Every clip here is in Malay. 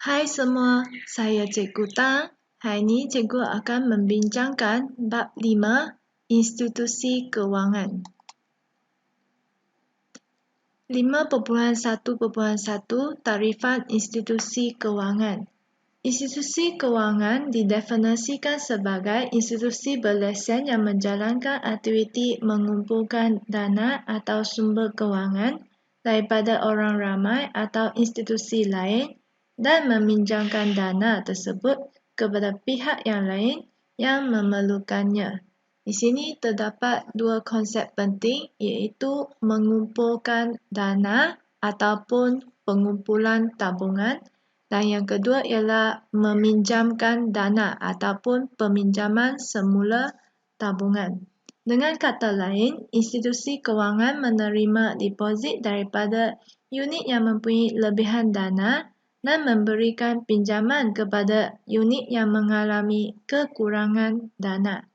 Hai semua, saya Cikgu Tang. Hari ini Cikgu akan membincangkan bab 5, Institusi Kewangan. 5.1.1 Tarifan Institusi Kewangan. Institusi kewangan didefinisikan sebagai institusi berlesen yang menjalankan aktiviti mengumpulkan dana atau sumber kewangan daripada orang ramai atau institusi lain dan meminjamkan dana tersebut kepada pihak yang lain yang memerlukannya. Di sini terdapat dua konsep penting, iaitu mengumpulkan dana ataupun pengumpulan tabungan, dan yang kedua ialah meminjamkan dana ataupun peminjaman semula tabungan. Dengan kata lain, institusi kewangan menerima deposit daripada unit yang mempunyai lebihan dana dan memberikan pinjaman kepada unit yang mengalami kekurangan dana.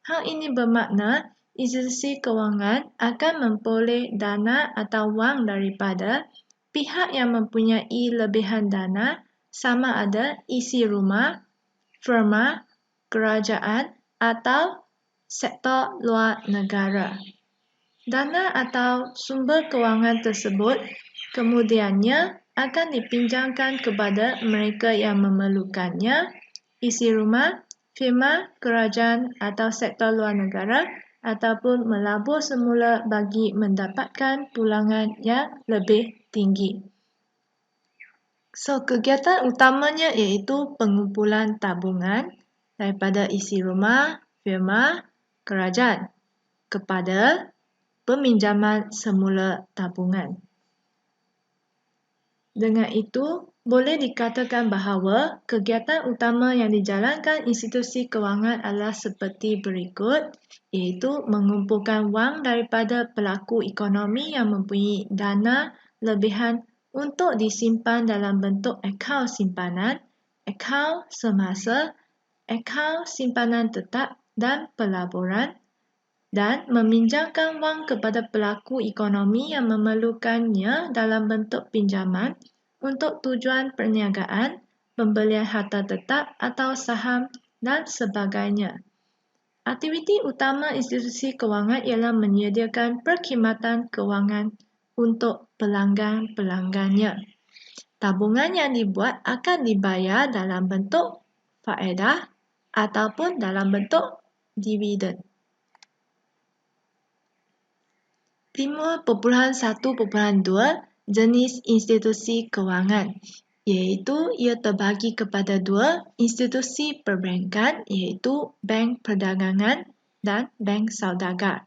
Hal ini bermakna institusi kewangan akan memperoleh dana atau wang daripada pihak yang mempunyai lebihan dana, sama ada isi rumah, firma, kerajaan atau sektor luar negara. Dana atau sumber kewangan tersebut kemudiannya akan dipinjamkan kepada mereka yang memerlukannya, isi rumah, firma, kerajaan atau sektor luar negara, ataupun melabur semula bagi mendapatkan pulangan yang lebih tinggi. Kegiatan utamanya iaitu pengumpulan tabungan daripada isi rumah, firma, kerajaan kepada peminjaman semula tabungan. Dengan itu, boleh dikatakan bahawa kegiatan utama yang dijalankan institusi kewangan adalah seperti berikut, iaitu mengumpulkan wang daripada pelaku ekonomi yang mempunyai dana lebihan untuk disimpan dalam bentuk akaun simpanan, akaun semasa, akaun simpanan tetap dan pelaburan, dan meminjamkan wang kepada pelaku ekonomi yang memerlukannya dalam bentuk pinjaman untuk tujuan perniagaan, pembelian harta tetap atau saham dan sebagainya. Aktiviti utama institusi kewangan ialah menyediakan perkhidmatan kewangan untuk pelanggan-pelanggannya. Tabungan yang dibuat akan dibayar dalam bentuk faedah ataupun dalam bentuk dividen. 5.1.2 Jenis institusi kewangan, iaitu ia terbagi kepada dua institusi perbankan, iaitu bank perdagangan dan bank saudagar.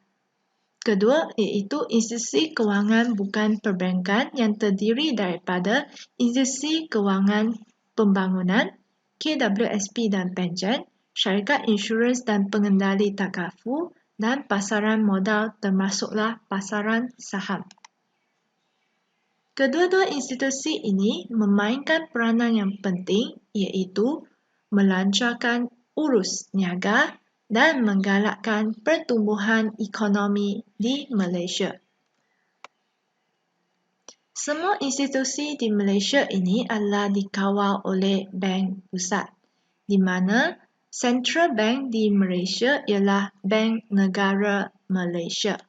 Kedua iaitu institusi kewangan bukan perbankan yang terdiri daripada institusi kewangan pembangunan, KWSP dan pencen, syarikat insurans dan pengendali takafu, dan pasaran modal termasuklah pasaran saham. Kedua-dua institusi ini memainkan peranan yang penting, iaitu melancarkan urus niaga dan menggalakkan pertumbuhan ekonomi di Malaysia. Semua institusi di Malaysia ini adalah dikawal oleh Bank Pusat, di mana Central Bank di Malaysia ialah Bank Negara Malaysia.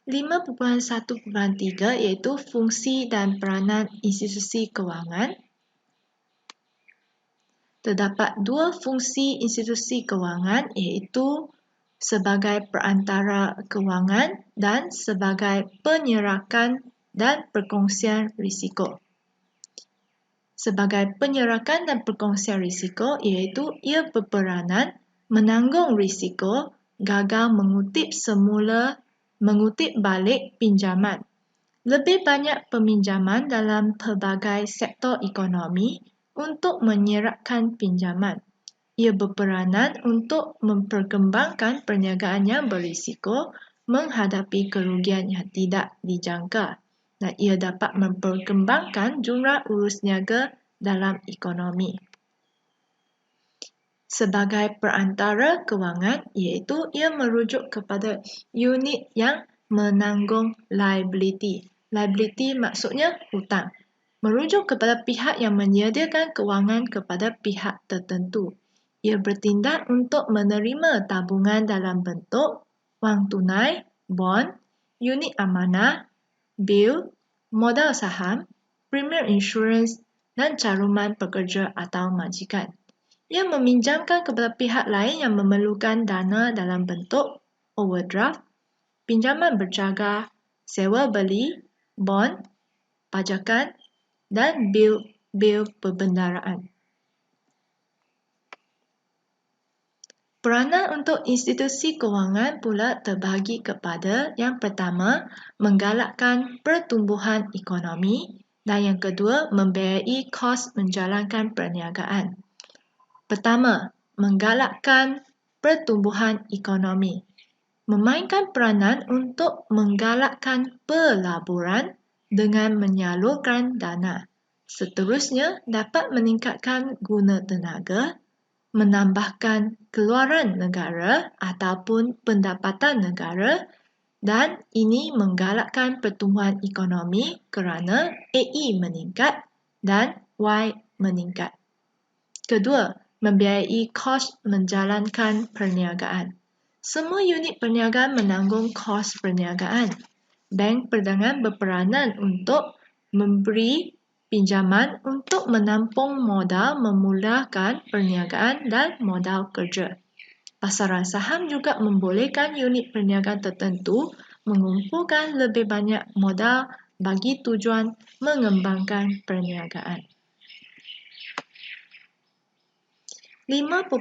5.1.3 iaitu fungsi dan peranan institusi kewangan. Terdapat dua fungsi institusi kewangan, iaitu sebagai perantara kewangan dan sebagai penyerakan dan perkongsian risiko. Sebagai penyerakan dan perkongsian risiko, iaitu ia berperanan menanggung risiko gagal mengutip balik pinjaman. Lebih banyak peminjaman dalam pelbagai sektor ekonomi untuk menyeratkan pinjaman. Ia berperanan untuk memperkembangkan perniagaan yang berisiko menghadapi kerugian yang tidak dijangka, dan ia dapat memperkembangkan jumlah urus niaga dalam ekonomi. Sebagai perantara kewangan, iaitu ia merujuk kepada unit yang menanggung liability. Liability maksudnya hutang. Merujuk kepada pihak yang menyediakan kewangan kepada pihak tertentu. Ia bertindak untuk menerima tabungan dalam bentuk wang tunai, bond, unit amanah, bil, modal saham, premium insurans dan caruman pekerja atau majikan. Ia meminjamkan kepada pihak lain yang memerlukan dana dalam bentuk overdraft, pinjaman berjaga, sewa beli, bond, pajakan dan bil perbendaraan. Peranan untuk institusi kewangan pula terbahagi kepada yang pertama, menggalakkan pertumbuhan ekonomi dan yang kedua, membiayai kos menjalankan perniagaan. Pertama, menggalakkan pertumbuhan ekonomi. Memainkan peranan untuk menggalakkan pelaburan dengan menyalurkan dana. Seterusnya, dapat meningkatkan guna tenaga, menambahkan keluaran negara ataupun pendapatan negara dan ini menggalakkan pertumbuhan ekonomi kerana AE meningkat dan Y meningkat. Kedua, membiayai kos menjalankan perniagaan. Semua unit perniagaan menanggung kos perniagaan. Bank perdagangan berperanan untuk memberi pinjaman untuk menampung modal memulakan perniagaan dan modal kerja. Pasaran saham juga membolehkan unit perniagaan tertentu mengumpulkan lebih banyak modal bagi tujuan mengembangkan perniagaan. 5.2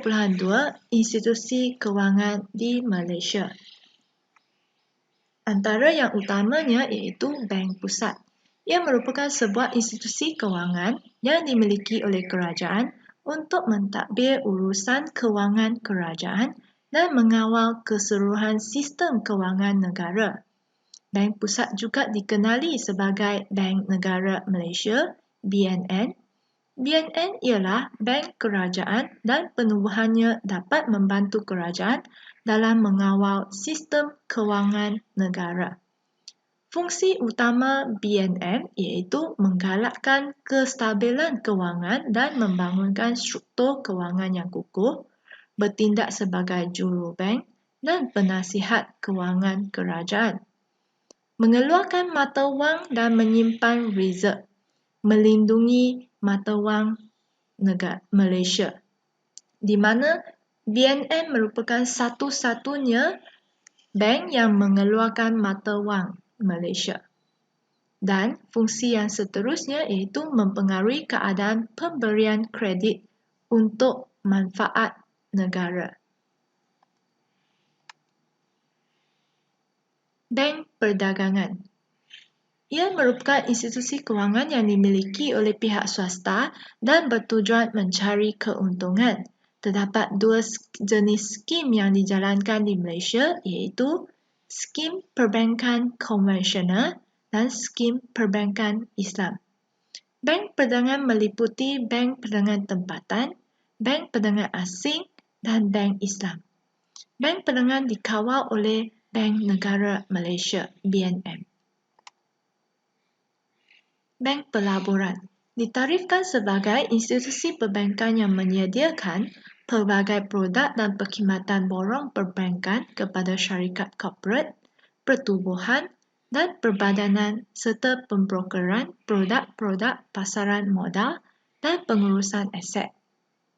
Institusi kewangan di Malaysia. Antara yang utamanya iaitu Bank Pusat. Ia merupakan sebuah institusi kewangan yang dimiliki oleh kerajaan untuk mentadbir urusan kewangan kerajaan dan mengawal keseluruhan sistem kewangan negara. Bank Pusat juga dikenali sebagai Bank Negara Malaysia, BNN. BNN ialah bank kerajaan dan penubuhannya dapat membantu kerajaan dalam mengawal sistem kewangan negara. Fungsi utama BNM iaitu menggalakkan kestabilan kewangan dan membangunkan struktur kewangan yang kukuh, bertindak sebagai jurubank dan penasihat kewangan kerajaan. Mengeluarkan mata wang dan menyimpan reserve, melindungi mata wang negara Malaysia, di mana BNM merupakan satu-satunya bank yang mengeluarkan mata wang Malaysia. Dan fungsi yang seterusnya iaitu mempengaruhi keadaan pemberian kredit untuk manfaat negara. Bank Perdagangan. Ia merupakan institusi kewangan yang dimiliki oleh pihak swasta dan bertujuan mencari keuntungan. Terdapat dua jenis skim yang dijalankan di Malaysia iaitu skim perbankan konvensional dan skim perbankan Islam. Bank perdagangan meliputi bank perdagangan tempatan, bank perdagangan asing dan bank Islam. Bank perdagangan dikawal oleh Bank Negara Malaysia, BNM. Bank Pelaburan ditarifkan sebagai institusi perbankan yang menyediakan pelbagai produk dan perkhidmatan borong perbankan kepada syarikat korporat, pertubuhan dan perbadanan serta pembrokeran produk-produk pasaran modal dan pengurusan aset.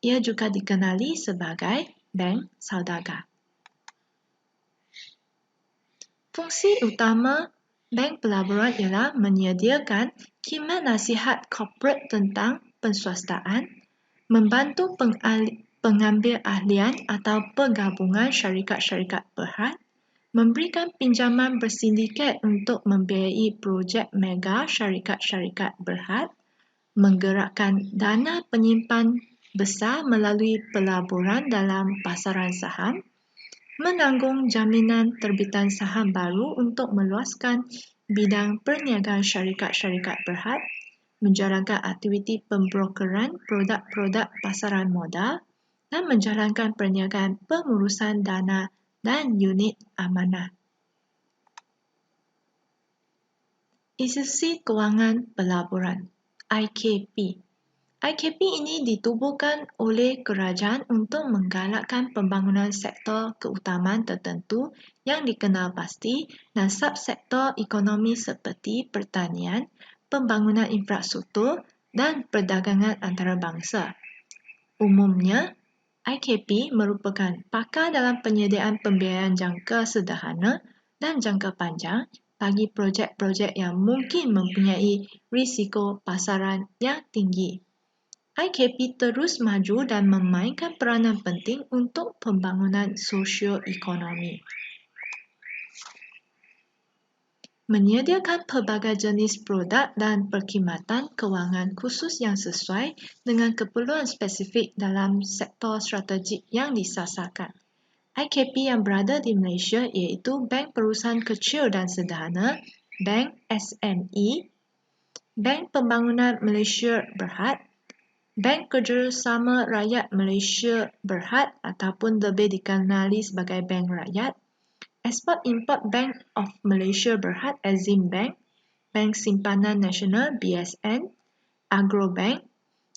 Ia juga dikenali sebagai bank saudagar. Fungsi utama bank pelaburan ialah menyediakan khidmat nasihat korporat tentang penswastaan, membantu pengambil ahlian atau penggabungan syarikat-syarikat berhad, memberikan pinjaman bersindiket untuk membiayai projek mega syarikat-syarikat berhad, menggerakkan dana penyimpan besar melalui pelaburan dalam pasaran saham, menanggung jaminan terbitan saham baru untuk meluaskan bidang perniagaan syarikat-syarikat berhad, menjalankan aktiviti pembrokeran produk-produk pasaran modal dan menjalankan perniagaan pengurusan dana dan unit amanah. Institusi Kewangan Pelaburan (IKP). IKP ini ditubuhkan oleh kerajaan untuk menggalakkan pembangunan sektor keutamaan tertentu yang dikenal pasti dan subsektor ekonomi seperti pertanian, pembangunan infrastruktur dan perdagangan antarabangsa. Umumnya, IKP merupakan pakar dalam penyediaan pembiayaan jangka sederhana dan jangka panjang bagi projek-projek yang mungkin mempunyai risiko pasaran yang tinggi. IKP terus maju dan memainkan peranan penting untuk pembangunan sosioekonomi. Menyediakan pelbagai jenis produk dan perkhidmatan kewangan khusus yang sesuai dengan keperluan spesifik dalam sektor strategik yang disasarkan. IKP yang berada di Malaysia iaitu Bank Perusahaan Kecil dan Sederhana, Bank SME, Bank Pembangunan Malaysia Berhad, Bank Kerjasama Rakyat Malaysia Berhad ataupun lebih dikenali sebagai Bank Rakyat, Export-Import Bank of Malaysia Berhad Exim Bank, Bank Simpanan Nasional BSN, Agrobank,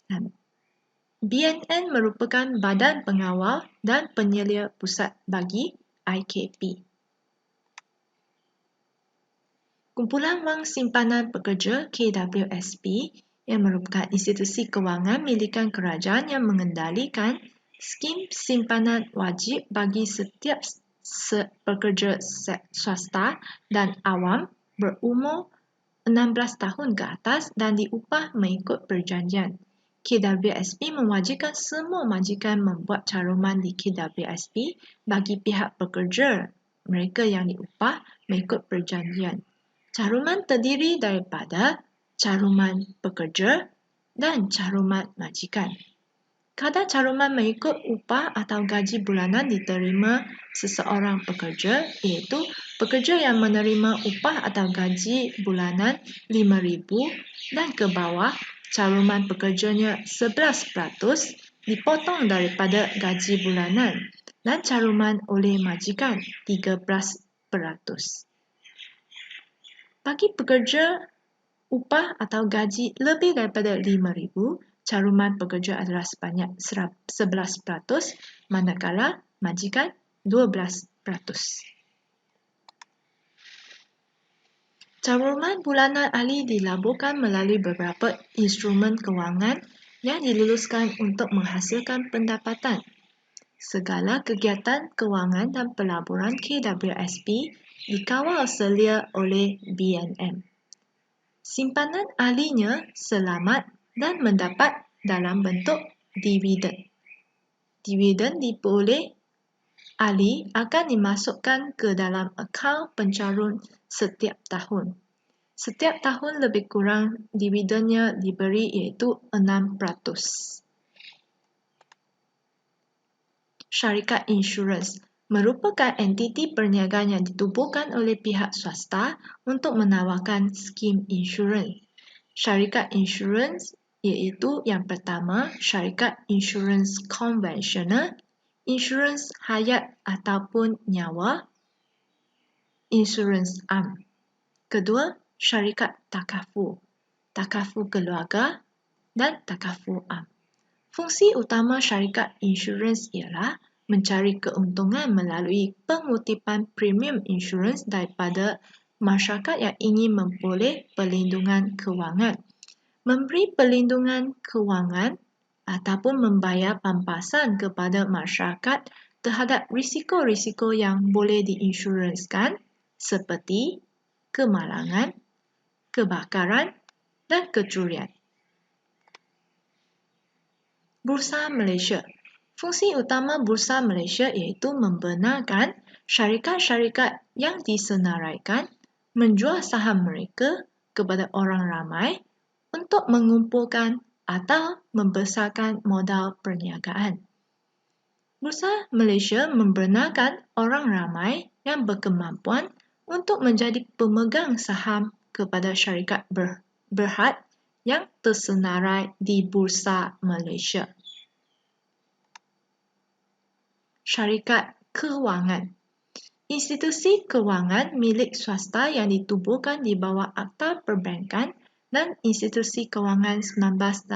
dan BNN merupakan badan pengawal dan penyelia pusat bagi IKP. Kumpulan Wang Simpanan Pekerja KWSP yang merupakan institusi kewangan milikan kerajaan yang mengendalikan skim simpanan wajib bagi setiap pekerja swasta dan awam berumur 16 tahun ke atas dan diupah mengikut perjanjian. KWSP mewajibkan semua majikan membuat caruman di KWSP bagi pihak pekerja mereka yang diupah mengikut perjanjian. Caruman terdiri daripada caruman pekerja dan caruman majikan. Kadar caruman mengikut upah atau gaji bulanan diterima seseorang pekerja iaitu pekerja yang menerima upah atau gaji bulanan RM5,000 dan ke bawah caruman pekerjanya 11% dipotong daripada gaji bulanan dan caruman oleh majikan 13%. Bagi pekerja upah atau gaji lebih daripada RM5,000, caruman pekerja adalah sebanyak 11%, manakala majikan 12%. Caruman bulanan ahli dilaburkan melalui beberapa instrumen kewangan yang diluluskan untuk menghasilkan pendapatan. Segala kegiatan kewangan dan pelaburan KWSP dikawal selia oleh BNM. Simpanan ahlinya selamat dan mendapat dalam bentuk dividen. Dividen diperoleh ahli akan dimasukkan ke dalam akaun pencarun setiap tahun. Setiap tahun lebih kurang dividennya diberi iaitu 6%. Syarikat insurans merupakan entiti perniagaan yang ditubuhkan oleh pihak swasta untuk menawarkan skim insurans. Syarikat insurans iaitu yang pertama, syarikat insurans konvensional, insurans hayat ataupun nyawa, insurans am. Kedua, syarikat takaful keluarga dan takaful am. Fungsi utama syarikat insurans ialah mencari keuntungan melalui pengutipan premium insurans daripada masyarakat yang ingin memperoleh perlindungan kewangan, memberi perlindungan kewangan ataupun membayar pampasan kepada masyarakat terhadap risiko-risiko yang boleh diinsurансkan seperti kemalangan, kebakaran dan kecurian. Bursa Malaysia. Fungsi utama Bursa Malaysia iaitu membenarkan syarikat-syarikat yang disenaraikan menjual saham mereka kepada orang ramai untuk mengumpulkan atau membesarkan modal perniagaan. Bursa Malaysia membenarkan orang ramai yang berkemampuan untuk menjadi pemegang saham kepada syarikat berhad yang tersenarai di Bursa Malaysia. Syarikat kewangan. institusi kewangan milik swasta yang ditubuhkan di bawah Akta Perbankan dan Institusi Kewangan 1989.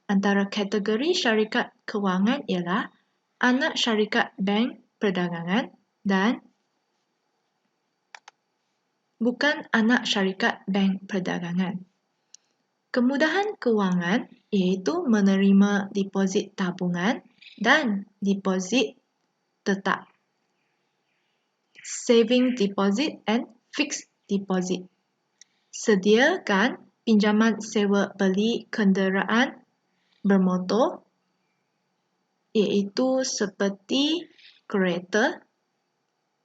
Antara kategori syarikat kewangan ialah anak syarikat bank perdagangan dan bukan anak syarikat bank perdagangan. Kemudahan kewangan iaitu menerima deposit tabungan dan deposit tetap, saving deposit and fixed deposit. Sediakan pinjaman sewa beli kenderaan bermotor iaitu seperti kereta,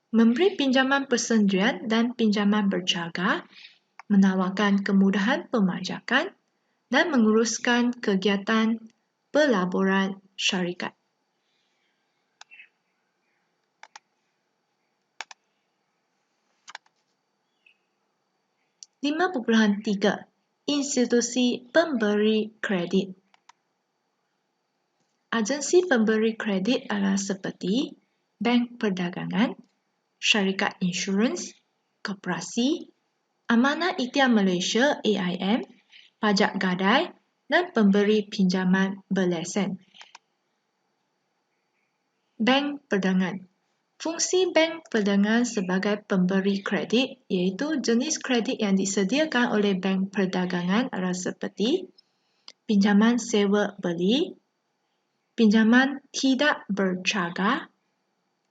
memberi pinjaman persendirian dan pinjaman berjaga, menawarkan kemudahan pemajakan dan menguruskan kegiatan pelaburan syarikat. 5.3 Institusi pemberi kredit. Agensi pemberi kredit adalah seperti bank perdagangan, syarikat insurans, koperasi, Amanah Ikhtiar Malaysia AIM, pajak gadai dan pemberi pinjaman berlesen. Bank perdagangan. Fungsi bank perdagangan sebagai pemberi kredit iaitu jenis kredit yang disediakan oleh bank perdagangan adalah seperti pinjaman sewa beli, pinjaman tidak berjaga,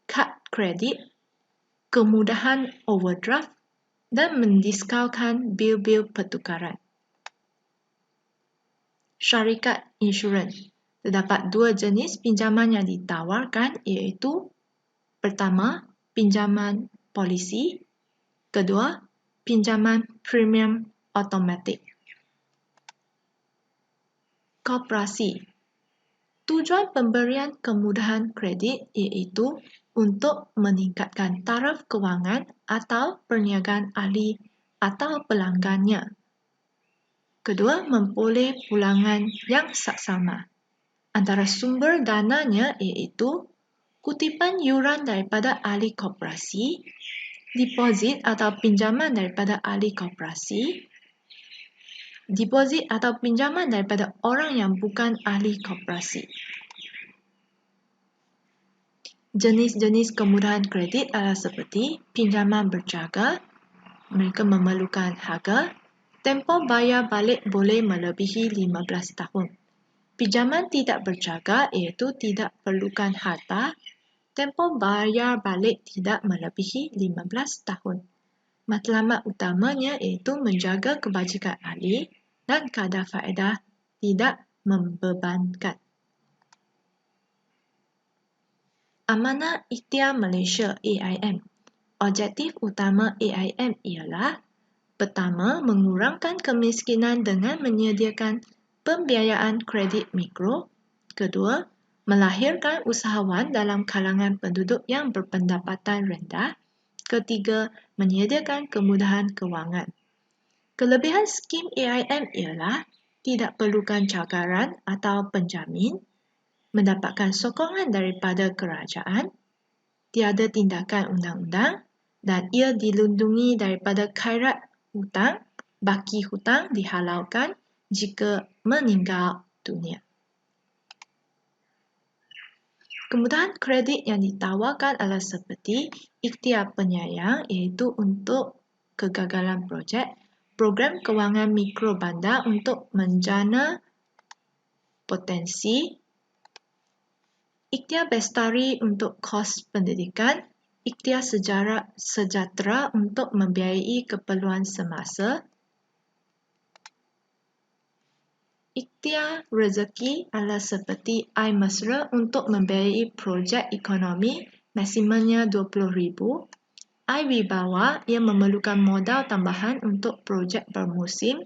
kad kredit, kemudahan overdraft dan mendiskaunkan bil-bil pertukaran. Syarikat insurans. Terdapat dua jenis pinjaman yang ditawarkan iaitu pertama, pinjaman polisi. Kedua, pinjaman premium automatik. Koperasi. Tujuan pemberian kemudahan kredit iaitu untuk meningkatkan taraf kewangan atau perniagaan ahli atau pelanggannya. Kedua, memperoleh pulangan yang saksama. Antara sumber dananya iaitu kutipan yuran daripada ahli koperasi, deposit atau pinjaman daripada ahli koperasi, deposit atau pinjaman daripada orang yang bukan ahli koperasi. Jenis-jenis kemudahan kredit adalah seperti pinjaman berjaga, mereka memerlukan harga, tempoh bayar balik boleh melebihi 15 tahun. Pinjaman tidak berjaga iaitu tidak perlukan harta, tempoh bayar balik tidak melebihi 15 tahun. Matlamat utamanya iaitu menjaga kebajikan ahli dan kadar faedah tidak membebankan. Amanah Ikhtiar Malaysia AIM. Objektif utama AIM ialah pertama, mengurangkan kemiskinan dengan menyediakan pembiayaan kredit mikro. Kedua, melahirkan usahawan dalam kalangan penduduk yang berpendapatan rendah. Ketiga, menyediakan kemudahan kewangan. Kelebihan skim AIM ialah tidak perlukan cakaran atau penjamin, mendapatkan sokongan daripada kerajaan, tiada tindakan undang-undang dan ia dilindungi daripada khairat hutang, baki hutang dihalalkan jika meninggal dunia. Kemudahan kredit yang ditawarkan adalah seperti ikhtiar penyayang iaitu untuk kegagalan projek, program kewangan mikro bandar untuk menjana potensi, ikhtiar bestari untuk kos pendidikan, ikhtiar sejahtera untuk membiayai keperluan semasa, ikhtiar rezeki adalah seperti iMesra untuk membiayai projek ekonomi maksimumnya RM20,000. iWibawa ia memerlukan modal tambahan untuk projek bermusim.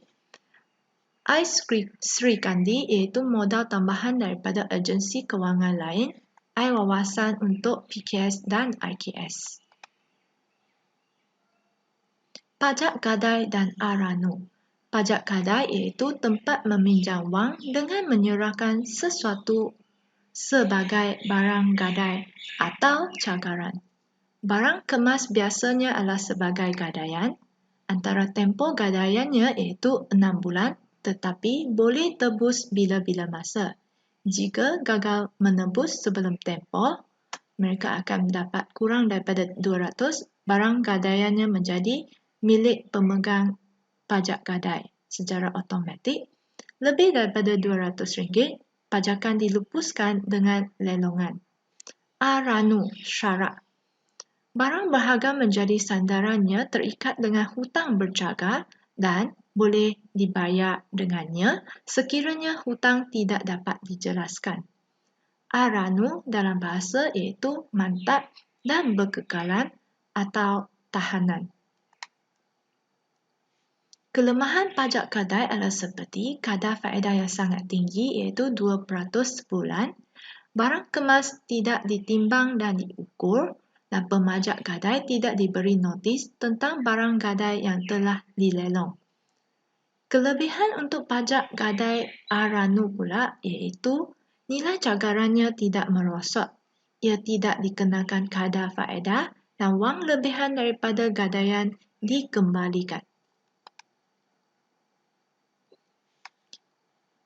iSri Kandi iaitu modal tambahan daripada agensi kewangan lain. iWawasan untuk PKS dan IKS. Pajak gadai dan Arano. Pajak gadai iaitu tempat meminjam wang dengan menyerahkan sesuatu sebagai barang gadai atau cagaran. Barang kemas biasanya adalah sebagai gadaian. Antara tempoh gadaiannya iaitu 6 bulan, tetapi boleh tebus bila-bila masa. Jika gagal menebus sebelum tempoh, mereka akan mendapat kurang daripada 200, barang gadaiannya menjadi milik pemegang pajak gadai secara automatik. Lebih daripada RM200, pajakan dilupuskan dengan lelongan. Aranu, syarat. Barang berharga menjadi sandarannya terikat dengan hutang berjaga dan boleh dibayar dengannya sekiranya hutang tidak dapat dijelaskan. Aranu dalam bahasa iaitu mantap dan berkekalan atau tahanan. Kelemahan pajak gadai adalah seperti kadar faedah yang sangat tinggi iaitu 2% sebulan, barang kemas tidak ditimbang dan diukur, dan pemajak gadai tidak diberi notis tentang barang gadai yang telah dilelong. Kelebihan untuk pajak gadai Aranu pula iaitu nilai cagarannya tidak merosot, ia tidak dikenakan kadar faedah dan wang lebihan daripada gadaian dikembalikan.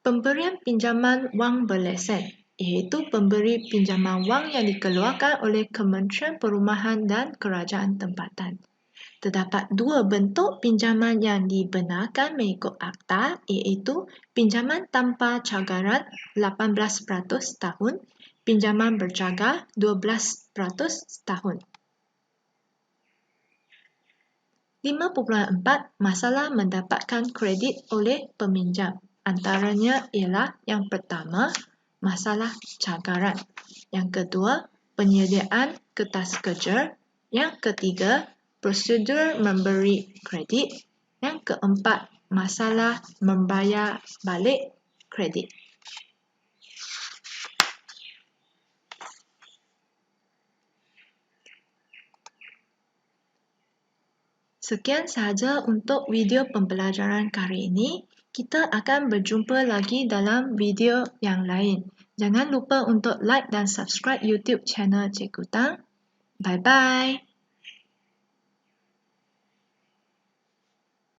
Pemberian pinjaman wang berlesen iaitu pemberi pinjaman wang yang dikeluarkan oleh Kementerian Perumahan dan Kerajaan Tempatan. Terdapat dua bentuk pinjaman yang dibenarkan mengikut akta iaitu pinjaman tanpa cagaran 18% setahun, pinjaman bercagar 12% setahun. 5.4 Masalah mendapatkan kredit oleh peminjam. Antaranya ialah yang pertama, masalah cagaran. Yang kedua, penyediaan kertas kerja. Yang ketiga, prosedur memberi kredit. Yang keempat, masalah membayar balik kredit. Sekian sahaja untuk video pembelajaran kali ini. Kita akan berjumpa lagi dalam video yang lain. Jangan lupa untuk like dan subscribe YouTube channel Cikgu Tang. Bye-bye.